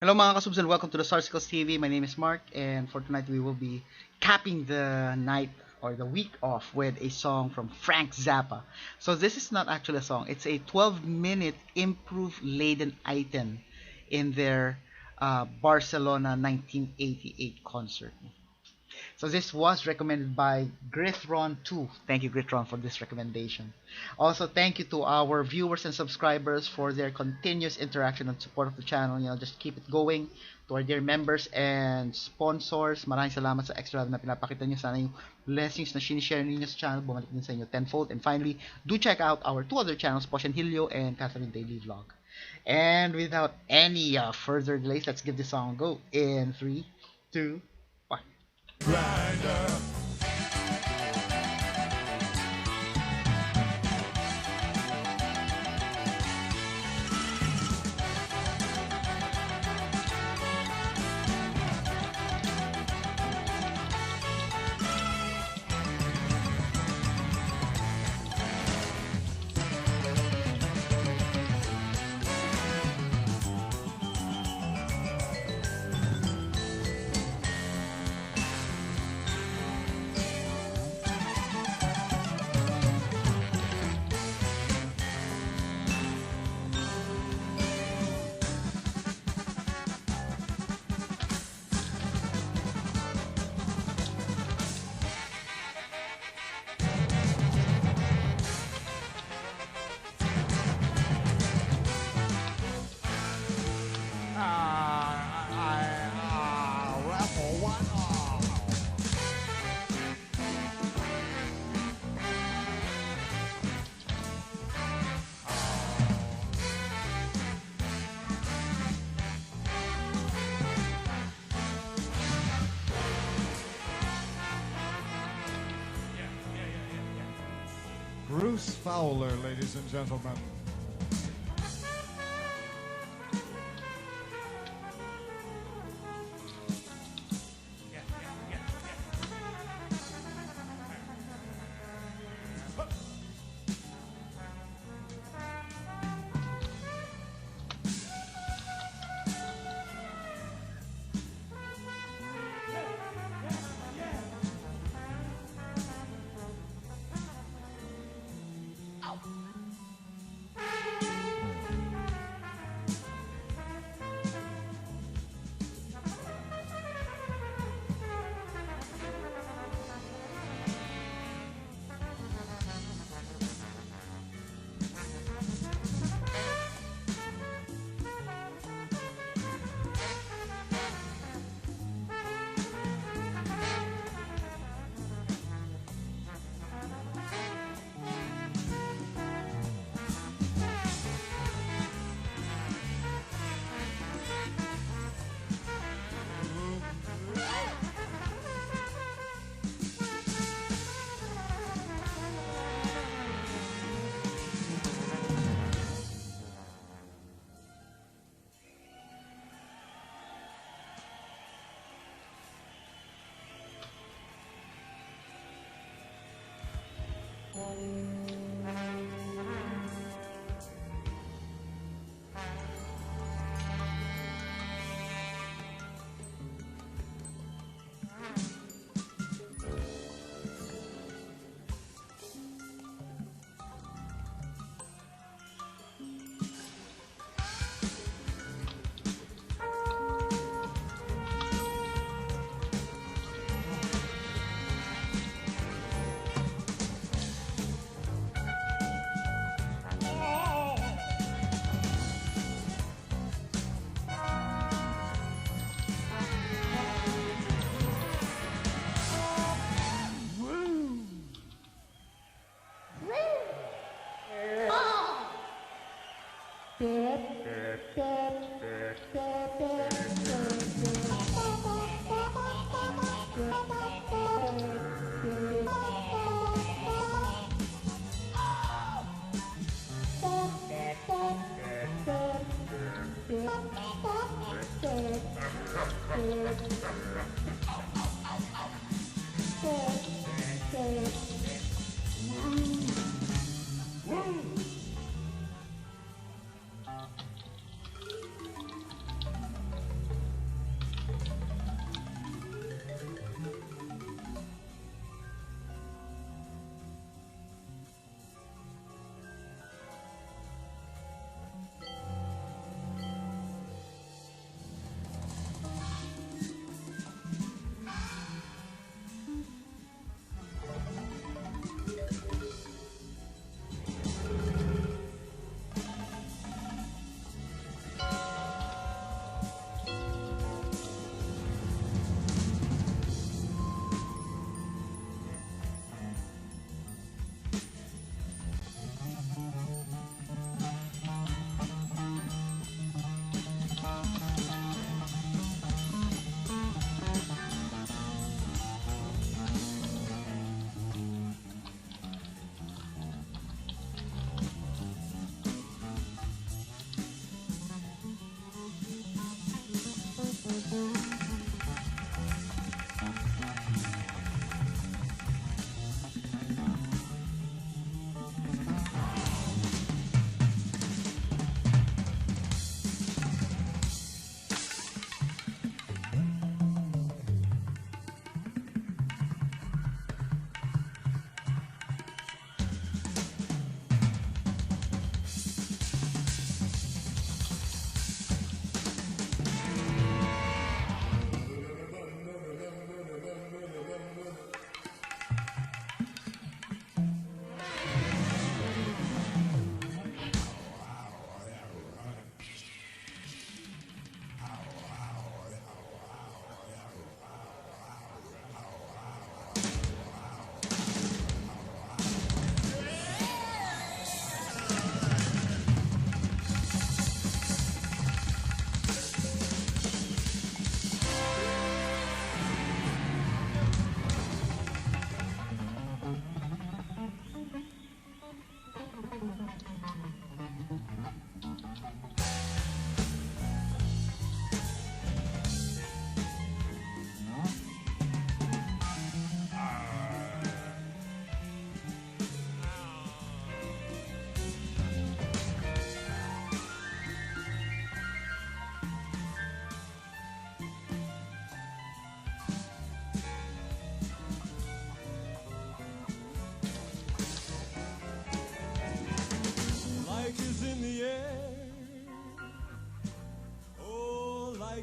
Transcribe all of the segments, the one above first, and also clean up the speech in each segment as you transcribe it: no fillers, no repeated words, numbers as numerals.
Hello mga kasubs and welcome to the Sarsicles TV. My name is Mark and for tonight we will be capping the night or the week off with a song from Frank Zappa. So this is not actually a song. It's a 12-minute improv-laden item in their Barcelona 1988 concert. So this was recommended by Grithron 2. Thank you, Grithron, for this recommendation. Also, thank you to our viewers and subscribers for their continuous interaction and support of the channel. Just keep it going. To our dear members and sponsors, maraming salamat sa extra na pinapakita nyo. Sana yung blessings na sinishare ninyo sa channel bumalik din sa inyo tenfold. And finally, do check out our two other channels, Posh and Hilio and Catherine Daily Vlog. And without any further delays, let's give this song a go in 3, 2, 1. Grinder. Bruce Fowler, ladies and gentlemen.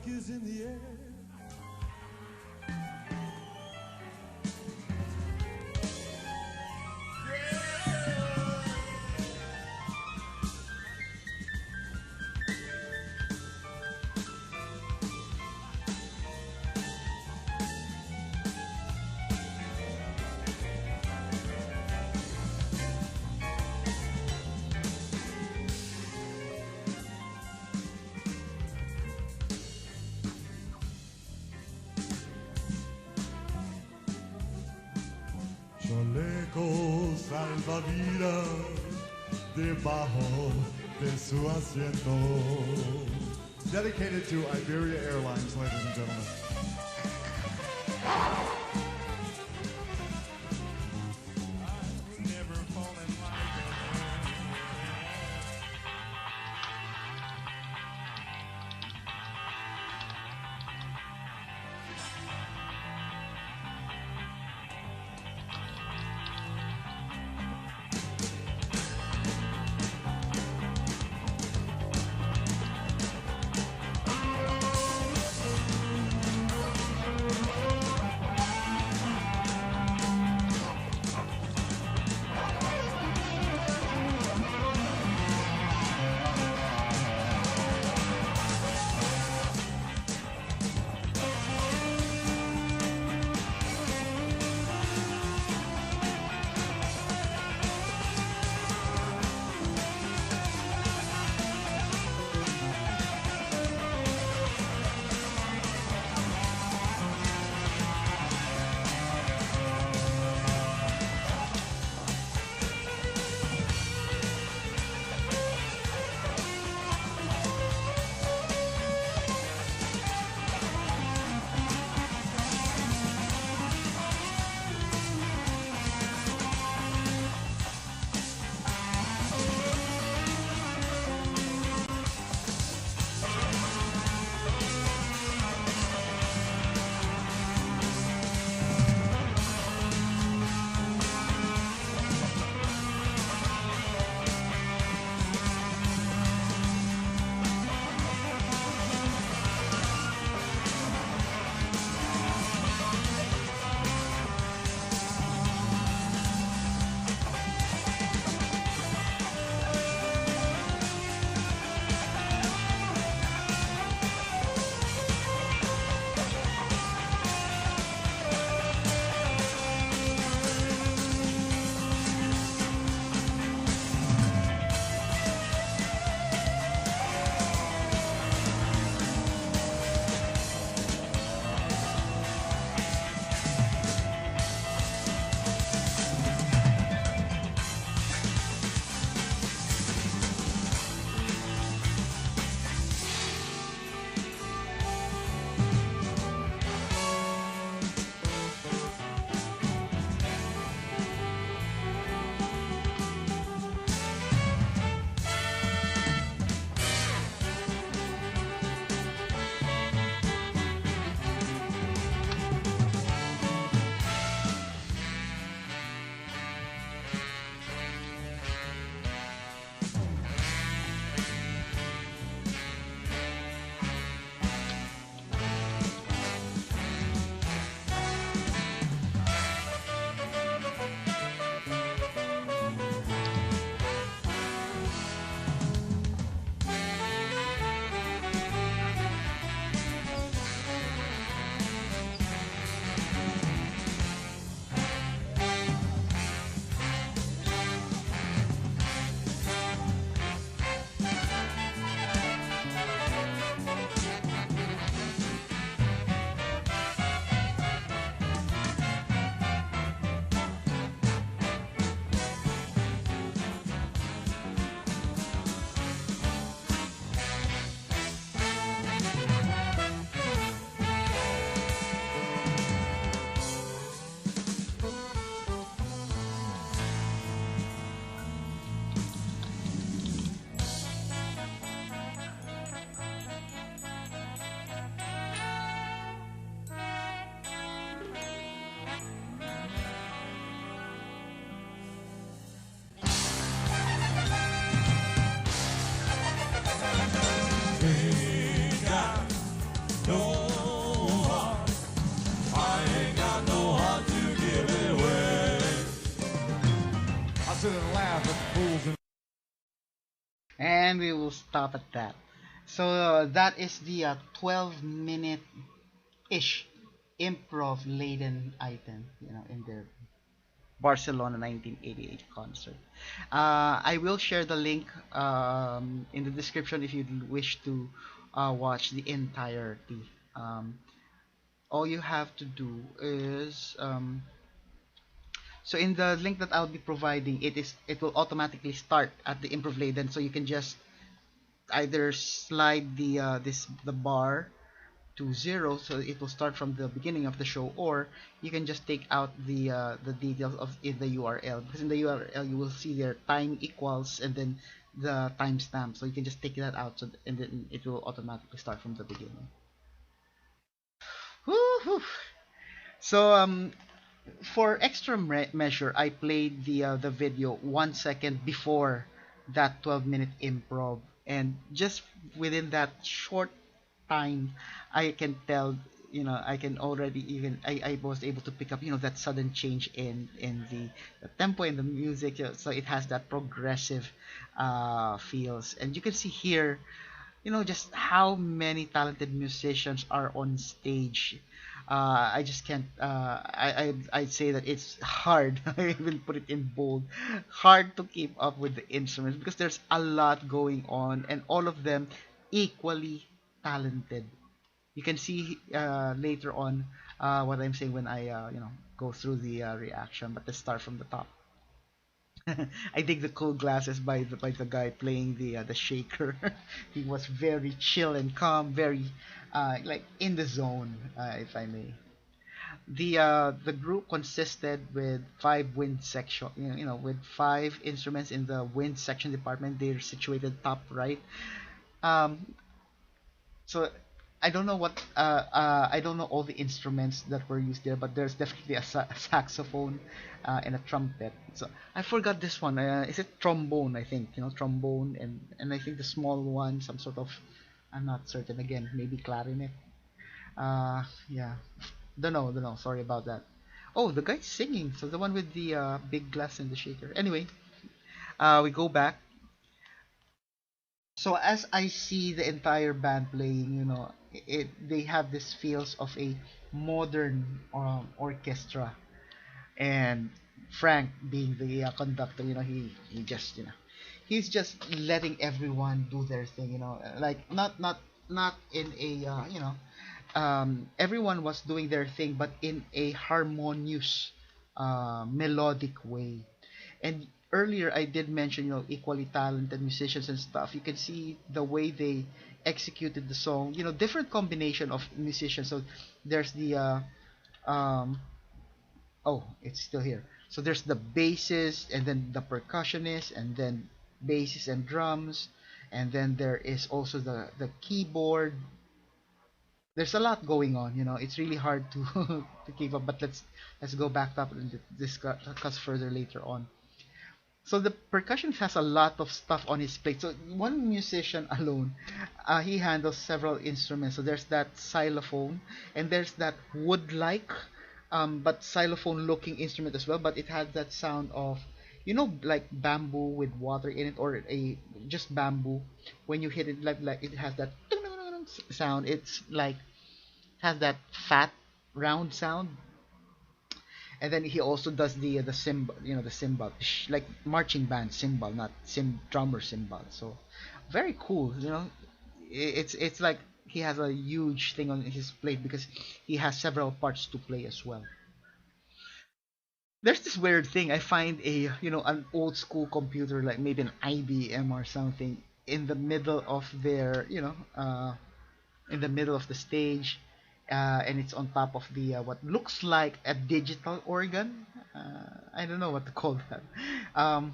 bike is in the air. Chaleco salvavidas debajo de su asiento. Dedicated to Iberia Airlines, ladies and gentlemen. we will stop at that. So that is the 12-minute ish improv-laden item, in their Barcelona 1988 concert. I will share the link in the description if you wish to watch the entirety. Um, all you have to do is so in the link that I'll be providing, it will automatically start at the improv-laden, so you can just either slide the bar to 0, so it will start from the beginning of the show, or you can just take out the details of in the URL, because in the URL you will see their time equals and then the timestamp, so you can just take that out, and then it will automatically start from the beginning. Woo-hoo. So for extra measure, I played the video 1 second before that 12-minute improv, and just within that short time, I can tell, I can already even I was able to pick up, that sudden change in the tempo in the music, so it has that progressive feels, and you can see here, just how many talented musicians are on stage. I just can't. I'd say that it's hard. I even put it in bold. Hard to keep up with the instruments because there's a lot going on, and all of them equally talented. You can see later on what I'm saying when I go through the reaction. But let's start from the top. I dig the cool glasses by the guy playing the shaker. He was very chill and calm, very like in the zone, if I may. The group consisted with five wind section, with five instruments in the wind section department. They're situated top right. Um, so I don't know I don't know all the instruments that were used there, but there's definitely a saxophone and a trumpet. So I forgot this one. Is it trombone? I think, trombone, and I think the small one, some sort of, I'm not certain. Again, maybe clarinet. Yeah, don't know. Sorry about that. Oh, the guy's singing. So the one with the big glass and the shaker. Anyway, we go back. So as I see the entire band playing, they have this feels of a modern orchestra, and Frank being the conductor, he just, he's just letting everyone do their thing, like not in a everyone was doing their thing, but in a harmonious, melodic way. And earlier I did mention, equally talented musicians and stuff. You can see the way they executed the song. Different combination of musicians. So there's the um, oh, it's still here. So there's the bassist, and then the percussionist, and then basses and drums, and then there is also the keyboard. There's a lot going on. It's really hard to to keep up. But let's go back up and discuss further later on. So the percussion has a lot of stuff on his plate. So one musician alone, he handles several instruments. So there's that xylophone, and there's that wood-like, but xylophone-looking instrument as well. But it has that sound of, like bamboo with water in it, or a just bamboo. When you hit it, like it has that sound. It's like has that fat round sound. And then he also does the cymbal, the cymbal, like marching band cymbal, not drummer cymbal. So very cool. It's like he has a huge thing on his plate because he has several parts to play as well. There's this weird thing. I find an old school computer, like maybe an IBM or something, in the middle of their, in the middle of the stage, and it's on top of the what looks like a digital organ. I don't know what to call that. Um,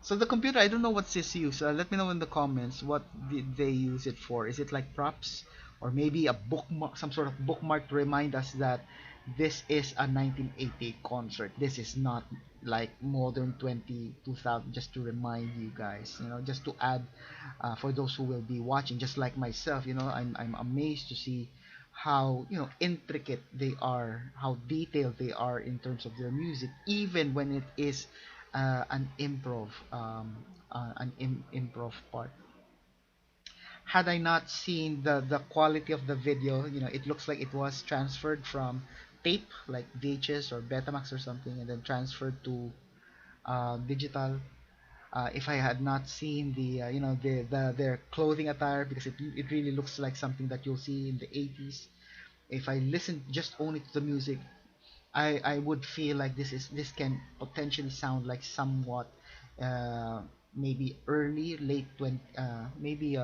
so the computer, I don't know what's this used. Let me know in the comments what did they use it for. Is it like props, or maybe a bookmark, some sort of bookmark to remind us that this is a 1988 concert. This is not like modern 2000. Just to remind you guys, just to add for those who will be watching, just like myself. I'm amazed to see how intricate they are, how detailed they are in terms of their music, even when it is an improv part. had I not seen the quality of the video, it looks like it was transferred from tape like VHS or Betamax or something, and then transferred to digital. If I had not seen their clothing attire, because it really looks like something that you'll see in the 80s. If I listened just only to the music, I would feel like this can potentially sound like somewhat uh, maybe early late 20 maybe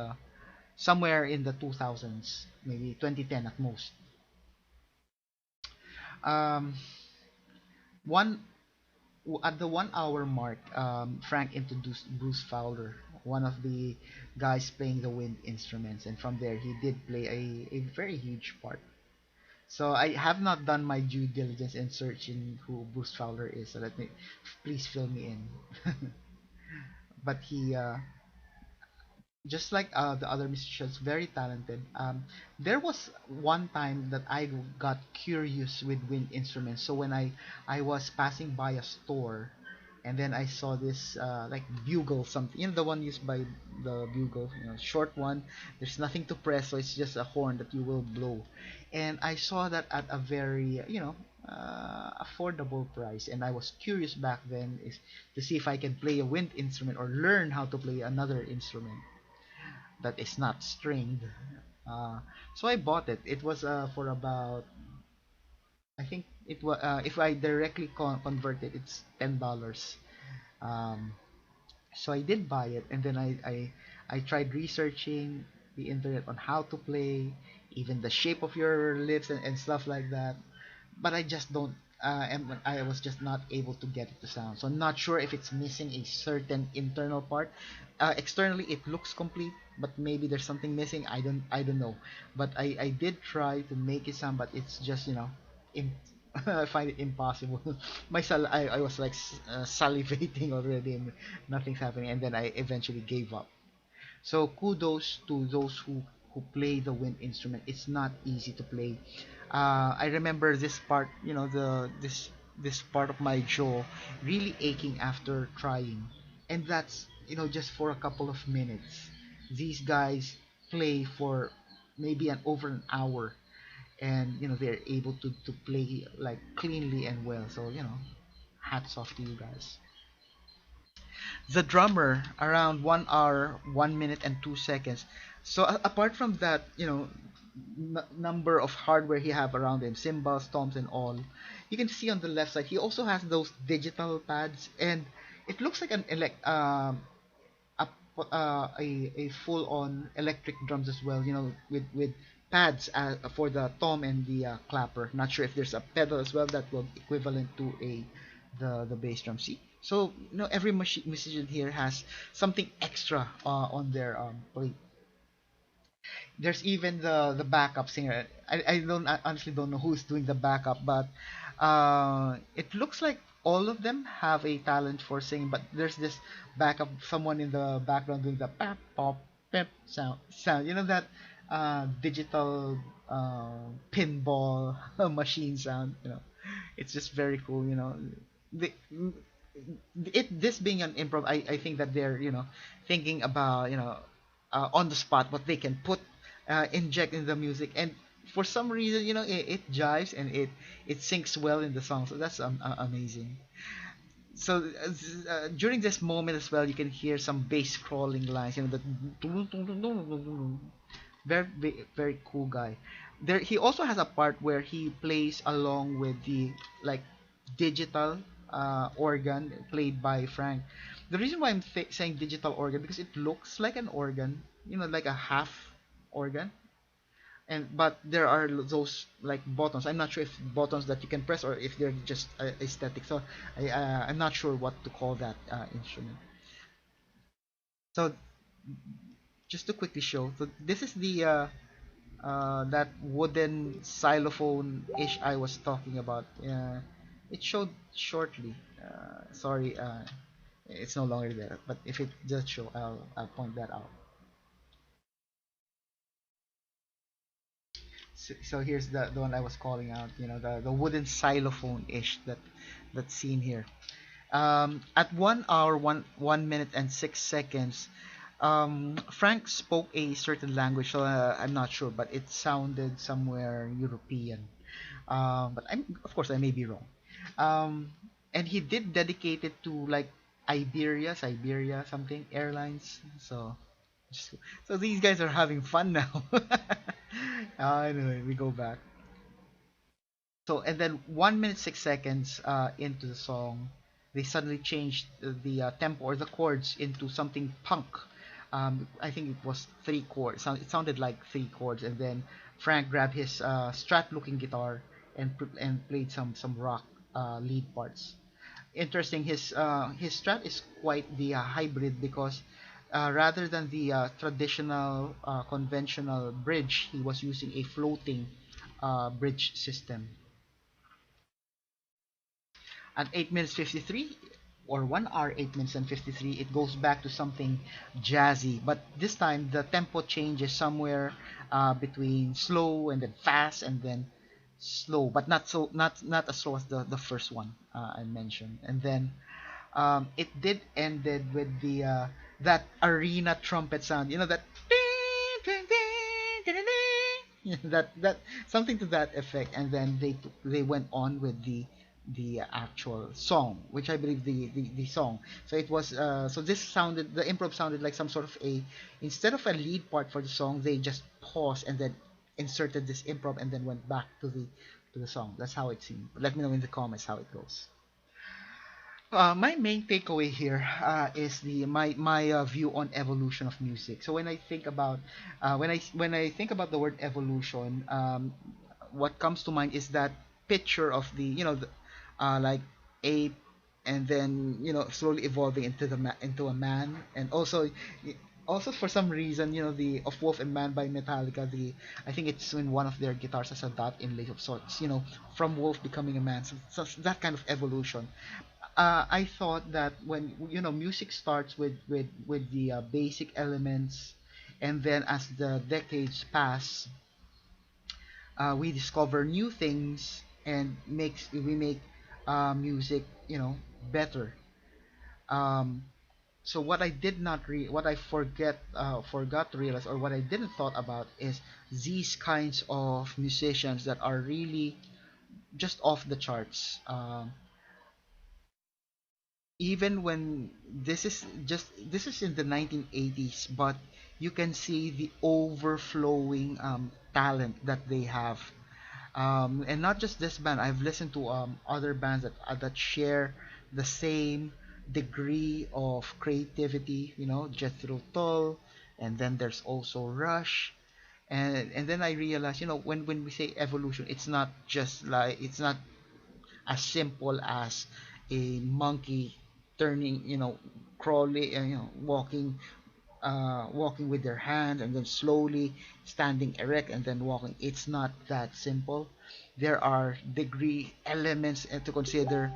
somewhere in the 2000s, maybe 2010 at most. um, one at the 1 hour mark, Frank introduced Bruce Fowler, one of the guys playing the wind instruments, and from there he did play a very huge part. So I have not done my due diligence in searching who Bruce Fowler is. So let me please fill me in. But he just like the other musicians, very talented. There was one time that I got curious with wind instruments. So when I was passing by a store, and then I saw this like bugle, something, the one used by the bugle, short one. There's nothing to press, so it's just a horn that you will blow. And I saw that at a very affordable price, and I was curious back then is to see if I can play a wind instrument or learn how to play another instrument that is not stringed. Uh, so I bought it. It was for about, I think it was, if I directly convert it, it's $10. Um, so I did buy it, and then I tried researching the internet on how to play, even the shape of your lips and stuff like that. But I just don't. I was just not able to get it to sound. So I'm not sure if it's missing a certain internal part. Externally, it looks complete, but maybe there's something missing. I don't know. But I did try to make it sound, but it's just I find it impossible. I was like salivating already, and nothing's happening. And then I eventually gave up. So kudos to those who play the wind instrument. It's not easy to play. I remember this part, this part of my jaw really aching after trying, and that's just for a couple of minutes. These guys play for maybe an over an hour, and they're able to play like cleanly and well. So hats off to you guys. The drummer around 1 hour 1 minute and 2 seconds. So apart from that, number of hardware he have around him, cymbals, toms, and all, you can see on the left side he also has those digital pads, and it looks like an a, a full on electric drums as well, with pads for the tom and the clapper. Not sure if there's a pedal as well that will equivalent to the bass drum. See, so every musician here has something extra on their plate. There's even the backup singer. I honestly don't know who's doing the backup, but it looks like all of them have a talent for singing. But there's this backup, someone in the background doing the pop pop pep sound. That digital pinball machine sound. It's just very cool. The, this being an improv, I think that they're thinking about on the spot what they can put inject in the music, and for some reason it jives and it syncs well in the song, so that's amazing. So during this moment as well, you can hear some bass crawling lines, the very very cool guy. There he also has a part where he plays along with the like digital organ played by Frank. The reason why I'm saying digital organ, because it looks like an organ, like a half organ, and but there are those like buttons. I'm not sure if buttons that you can press or if they're just aesthetic. So I'm not sure what to call that instrument. So just to quickly show, so this is the that wooden xylophone ish I was talking about. It showed shortly. Sorry, it's no longer there. But if it does show, I'll point that out. So here's the one I was calling out. The wooden xylophone ish that's seen here. At 1 hour 1 minute and 6 seconds, Frank spoke a certain language, so I'm not sure, but it sounded somewhere European. But of course, I may be wrong. Um, and he did dedicate it to like Siberia, something airlines. So these guys are having fun now. Anyway, we go back. So and then 1 minute 6 seconds into the song, they suddenly changed the tempo or the chords into something punk. I think it was three chords. It sounded like three chords, and then Frank grabbed his Strat-looking guitar and played some rock lead parts. Interesting, his Strat is quite the hybrid because rather than the traditional conventional bridge, he was using a floating bridge system. At 8 minutes 53 or 1 hour 8 minutes and 53, it goes back to something jazzy, but this time the tempo changes somewhere between slow and then fast and then slow, but not as slow as the first one I mentioned. And then it did ended with the that arena trumpet sound, you know, that that something to that effect, and then they went on with the actual song, which I believe the song. So it was so this sounded, the improv sounded like some sort of a, instead of a lead part for the song, they just paused and then inserted this improv and then went back to the song. That's how it seemed. Let me know in the comments how it goes. My main takeaway here is the my view on evolution of music. So when I think about when I think about the word evolution, what comes to mind is that picture of the, you know, like ape, and then, you know, slowly evolving into into a man, and also for some reason, you know, the of Wolf and Man by Metallica, the, I think it's in one of their guitars as a dot inlay of sorts, you know, from wolf becoming a man. So that kind of evolution. I thought that when, you know, music starts with the basic elements, and then as the decades pass, we discover new things and we make music, you know, better. Um, so what I did not what I forgot to realize, or what I didn't thought about, is these kinds of musicians that are really just off the charts. Even when this is in the 1980s, but you can see the overflowing talent that they have, and not just this band. I've listened to other bands that share the same degree of creativity, you know, Jethro Tull, and then there's also Rush, and then I realized, you know, when we say evolution, it's not just like, it's not as simple as a monkey turning, you know, crawling, you know, walking with their hands and then slowly standing erect and then walking. It's not that simple. There are degree elements to consider.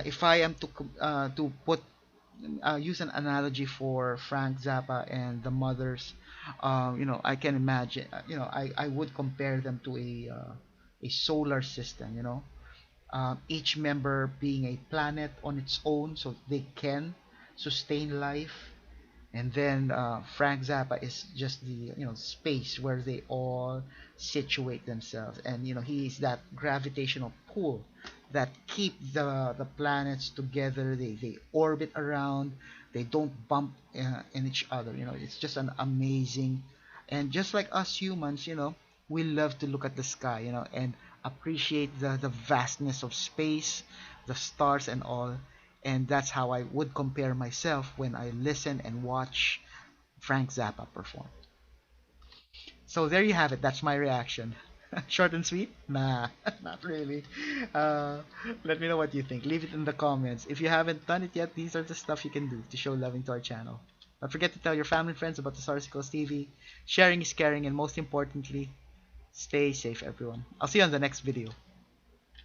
If I am to put use an analogy for Frank Zappa and the Mothers, you know, I can imagine, you know, I would compare them to a solar system, you know, each member being a planet on its own, so they can sustain life. And then Frank Zappa is just the, you know, space where they all situate themselves, and you know, he is that gravitational pull that keep the planets together. They orbit around, they don't bump in each other. You know, it's just an amazing, and just like us humans, you know, we love to look at the sky, you know, and appreciate the vastness of space, the stars and all. And that's how I would compare myself when I listen and watch Frank Zappa perform. So there you have it. That's my reaction. Short and sweet? Nah, not really. Uh, Let me know what you think. Leave it in the comments. If you haven't done it yet, these are the stuff you can do to show loving to our channel. Don't forget to tell your family and friends about the Sarsicles TV. Sharing is caring, and most importantly, stay safe, everyone. I'll see you on the next video.